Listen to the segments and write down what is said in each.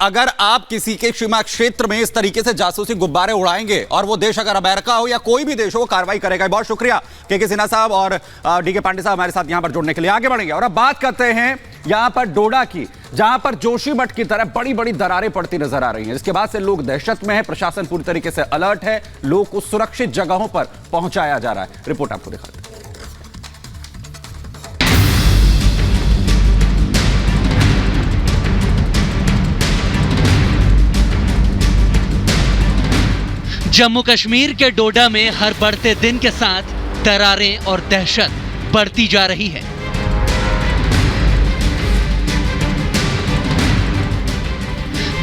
अगर आप किसी के सीमा क्षेत्र में इस तरीके से जासूसी गुब्बारे उड़ाएंगे और वो देश अगर अमेरिका हो या कोई भी देश हो, वो कार्रवाई करेगा। बहुत शुक्रिया के सिन्हा साहब और डीके पांडे साहब हमारे साथ यहां पर जुड़ने के लिए। आगे बढ़ेंगे और अब बात करते हैं यहां पर डोडा की, जहां पर जोशीमठ की तरह बड़ी बड़ी दरारें पड़ती नजर आ रही हैं, जिसके बाद से लोग दहशत में है। प्रशासन पूरी तरीके से अलर्ट है, लोग को सुरक्षित जगहों पर पहुंचाया जा रहा है। रिपोर्ट आपको दिखाते हैं। जम्मू कश्मीर के डोडा में हर बढ़ते दिन के साथ दरारें और दहशत बढ़ती जा रही है।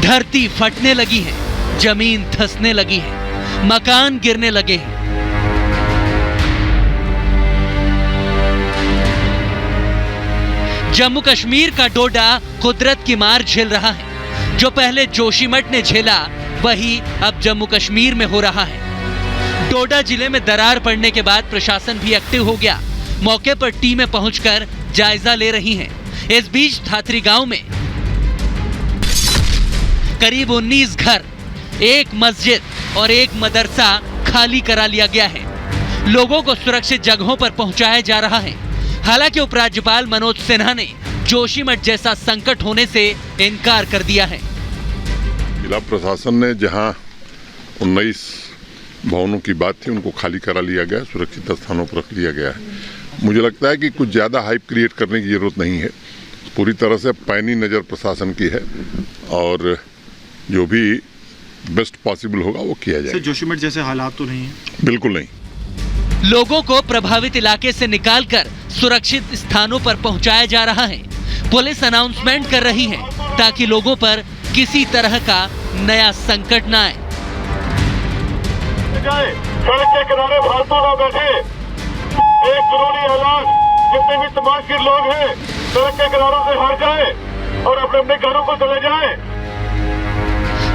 धरती फटने लगी है, जमीन धंसने लगी है, मकान गिरने लगे हैं। जम्मू कश्मीर का डोडा कुदरत की मार झेल रहा है। जो पहले जोशीमठ ने झेला, वही अब जम्मू कश्मीर में हो रहा है। डोडा जिले में दरार पड़ने के बाद प्रशासन भी एक्टिव हो गया। मौके पर टीमें पहुंचकर जायजा ले रही हैं। इस बीच थाथरी गांव में करीब 19 घर, एक मस्जिद और एक मदरसा खाली करा लिया गया है। लोगों को सुरक्षित जगहों पर पहुंचाया जा रहा है। हालांकि उपराज्यपाल मनोज सिन्हा ने जोशीमठ जैसा संकट होने से इनकार कर दिया है। जिला प्रशासन ने जहां 19 भवनों की बात थी, उनको खाली करा लिया गया, सुरक्षित स्थानों पर रख लिया गया है। मुझे लगता है कि कुछ ज़्यादा हाइप क्रिएट करने की जरूरत नहीं है। पूरी तरह से पैनी नज़र प्रशासन की है और जो भी बेस्ट पॉसिबल होगा वो किया जाएगा। जोशीमठ जैसे हालात तो नहीं है? बिल्कुल नहीं। लोगों को प्रभावित इलाके से निकालकर सुरक्षित स्थानों पर पहुंचाया जा रहा है। पुलिस अनाउंसमेंट कर रही है ताकि लोगों पर किसी तरह का नया संकट न आए। सड़क के किनारे फालतू ना बैठे, एक जरूरी ऐलान, जितने भी समाज के लोग हैं सड़क के किनारों से हट जाएं और अपने अपने घरों को चले जाएं।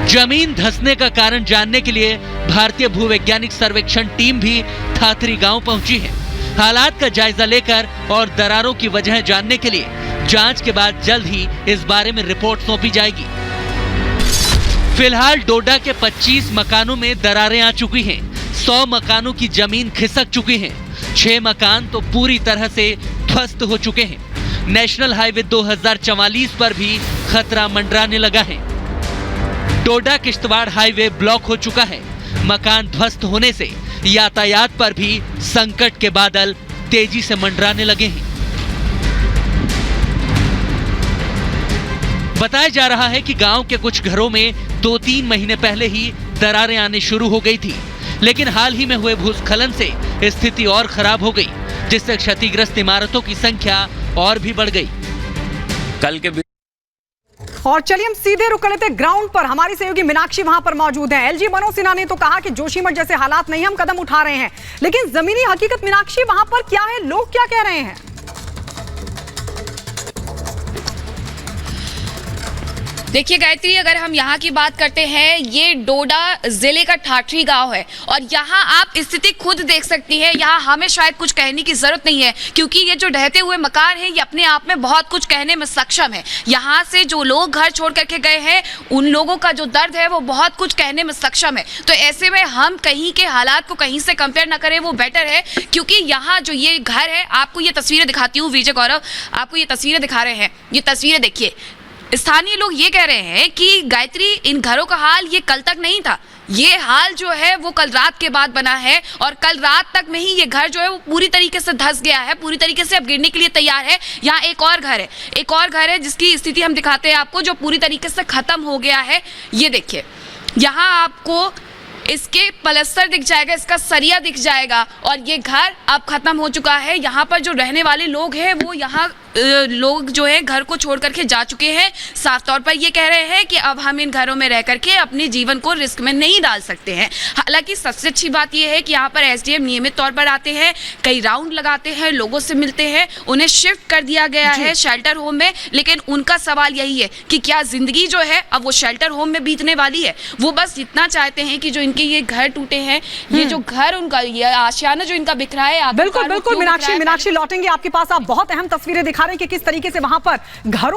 जमीन धंसने का कारण जानने के लिए भारतीय भूवैज्ञानिक सर्वेक्षण टीम भी थाथरी गांव पहुंची है। हालात का जायजा लेकर और दरारों की वजह जानने के लिए जांच के बाद जल्द ही इस बारे में रिपोर्ट सौंपी जाएगी। फिलहाल डोडा के 25 मकानों में दरारें आ चुकी हैं। 100 मकानों की जमीन खिसक चुकी है। 6 मकान तो पूरी तरह से ध्वस्त हो चुके हैं। नेशनल हाईवे 2044 पर भी खतरा मंडराने लगा है। डोडा किश्तवाड़ हाईवे ब्लॉक हो चुका है। मकान ध्वस्त होने से यातायात पर भी संकट के बादल तेजी से मंडराने लगे हैं। बताया जा रहा है कि गांव के कुछ घरों में 2-3 महीने पहले ही दरारें आने शुरू हो गई थी, लेकिन हाल ही में हुए भूस्खलन से स्थिति और खराब हो गई, जिससे क्षतिग्रस्त इमारतों की संख्या और भी बढ़ गई। कल के और चलिए हम सीधे रुक लेते ग्राउंड पर। हमारी सहयोगी मीनाक्षी वहां पर मौजूद है। एलजी मनोज सिन्हा ने तो कहा कि जोशीमठ जैसे हालात नहीं, हम कदम उठा रहे हैं, लेकिन जमीनी हकीकत मीनाक्षी वहां पर क्या है, लोग क्या कह रहे हैं? देखिए गायत्री, अगर हम यहाँ की बात करते हैं, ये डोडा जिले का ठाठरी गांव है और यहाँ आप स्थिति खुद देख सकती हैं। यहाँ हमें शायद कुछ कहने की जरूरत नहीं है, क्योंकि ये जो ढहते हुए मकान हैं ये अपने आप में बहुत कुछ कहने में सक्षम है। यहाँ से जो लोग घर छोड़ करके गए हैं, उन लोगों का जो दर्द है वो बहुत कुछ कहने में सक्षम है। तो ऐसे में हम कहीं के हालात को कहीं से कंपेयर ना करें, वो बेटर है। क्योंकि यहाँ जो ये घर है, आपको ये तस्वीरें दिखाती हूँ, विजय गौरव आपको ये तस्वीरें दिखा रहे हैं। ये तस्वीरें देखिए, स्थानीय लोग ये कह रहे हैं कि गायत्री, इन घरों का हाल ये कल तक नहीं था। ये हाल जो है वो कल रात के बाद बना है और कल रात तक में ही ये घर जो है वो पूरी तरीके से धंस गया है, पूरी तरीके से अब गिरने के लिए तैयार है। यहाँ एक और घर है जिसकी स्थिति हम दिखाते हैं आपको, जो पूरी तरीके से खत्म हो गया है। ये देखिए, यहाँ आपको इसके पलस्तर दिख जाएगा, इसका सरिया दिख जाएगा और ये घर अब खत्म हो चुका है। यहाँ पर जो रहने वाले लोग हैं वो यहाँ लोग जो है घर को छोड़ करके जा चुके हैं। साफ तौर पर ये कह रहे हैं कि अब हम इन घरों में रह करके अपने जीवन को रिस्क में नहीं डाल सकते हैं। हालांकि सबसे अच्छी बात यह है कि यहाँ पर एसडीएम नियमित तौर पर आते हैं, कई राउंड लगाते हैं, लोगों से मिलते हैं, उन्हें शिफ्ट कर दिया गया है शेल्टर होम में। लेकिन उनका सवाल यही है कि क्या जिंदगी जो है अब वो शेल्टर होम में बीतने वाली है। वो बस इतना चाहते हैं कि जो इनके ये घर टूटे हैं, ये जो घर उनका, ये आशियाना जो इनका बिखरा है। बिल्कुल बिल्कुल मीनाक्षी लौटेंगे आपके पास। आप बहुत अहम तस्वीरें दिखा रहे हैं कि किस तरीके से वहां पर घरों